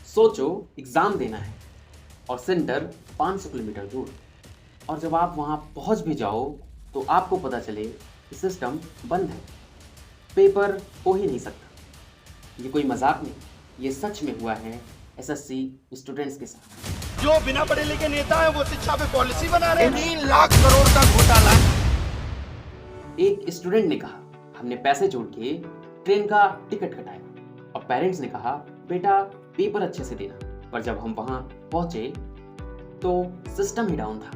सोचो एग्जाम देना है और सेंटर 500 किलोमीटर दूर, और जब आप वहां पहुंच भी जाओ तो आपको पता चले कि सिस्टम बंद है, पेपर हो ही नहीं सकता। ये कोई मजाक नहीं, ये सच में हुआ है एसएससी स्टूडेंट्स के साथ। जो बिना पढ़े लिखे नेता है वो शिक्षा पे पॉलिसी बना रहे हैं। 3 लाख करोड़ का घोटाला। एक स्टूडेंट ने कहा, हमने पैसे जोड़ के ट्रेन का टिकट कटाया और पेरेंट्स ने कहा बेटा पेपर अच्छे से देना, पर जब हम वहां पहुंचे तो सिस्टम ही डाउन था।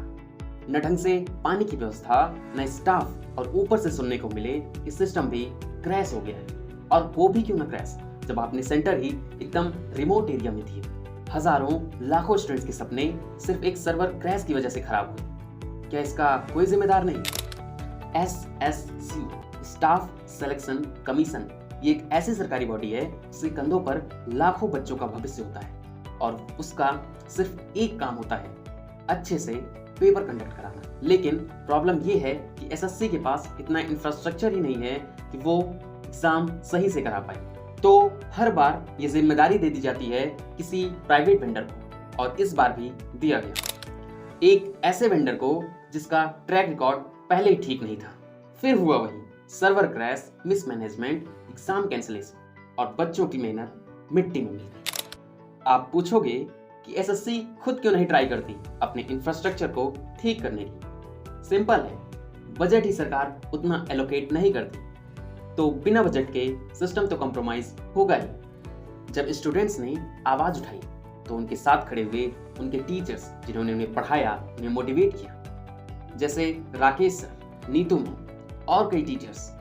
न ढंग से पानी की व्यवस्था, न स्टाफ, और ऊपर से सुनने को मिले कि सिस्टम भी क्रैश हो गया है। और वो भी क्यों ना क्रैश, जब आपने सेंटर ही एकदम रिमोट एरिया में दिए। हजारों लाखों स्टूडेंट्स के सपने सिर्फ एक सर्वर क्रैश की वजह से खराब हुए। क्या इसका कोई जिम्मेदार नहीं? एसएससी, स्टाफ सिलेक्शन कमीशन, ये एक ऐसी सरकारी बॉडी है जिसके कंधों पर लाखों बच्चों का भविष्य होता है और उसका सिर्फ एक काम होता है, अच्छे से पेपर कंडक्ट कराना। लेकिन प्रॉब्लम ये है कि एसएससी के पास इतना इंफ्रास्ट्रक्चर ही नहीं है कि वो एग्जाम सही से करा पाए। तो हर बार ये जिम्मेदारी दे दी जाती है किसी प्राइवेट वेंडर को, और इस बार भी दिया गया एक ऐसे वेंडर को जिसका ट्रैक रिकॉर्ड पहले ही ठीक नहीं था। फिर हुआ वही server crash, mismanagement, exam cancellation, और बच्चों की मेहनत मिट्टी में मिल गई। आप पूछोगे कि एसएससी खुद क्यों नहीं ट्राई करती अपने इंफ्रास्ट्रक्चर को ठीक करने की? सिंपल है, बजट ही सरकार उतना एलोकेट नहीं करती, तो बिना बजट के सिस्टम तो कॉम्प्रोमाइज होगा ही। जब स्टूडेंट्स ने आवाज उठाई तो उनके साथ खड़े हुए उनके टीचर्स, जिन्होंने उन्हें पढ़ाया, उन्हें मोटिवेट किया, जैसे राकेश सर, नीतू मैम और कई टीचर्स,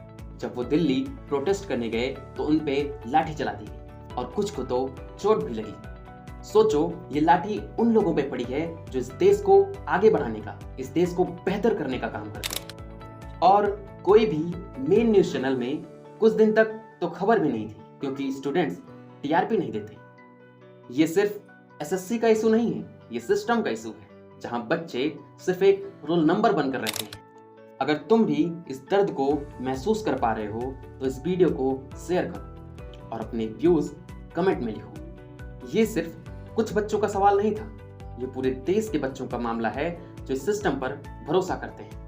जब वो दिल्ली प्रोटेस्ट करने गए तो उन पे लाठी चला दी गई और कुछ को तो चोट भी लगी। सोचो, ये लाठी उन लोगों पे पड़ी है जो इस देश को आगे बढ़ाने का, इस देश को बेहतर करने का काम करते हैं। और कोई भी मेन न्यूज चैनल में कुछ दिन तक तो खबर भी नहीं थी, क्योंकि स्टूडेंट्स टीआरपी नहीं देते। ये सिर्फ एसएससी का इशू नहीं है, ये सिस्टम का इशू है, जहां बच्चे सिर्फ एक रोल नंबर बनकर रहते हैं। अगर तुम भी इस दर्द को महसूस कर पा रहे हो तो इस वीडियो को शेयर करो और अपने व्यूज कमेंट में लिखो। ये सिर्फ कुछ बच्चों का सवाल नहीं था, ये पूरे देश के बच्चों का मामला है जो इस सिस्टम पर भरोसा करते हैं।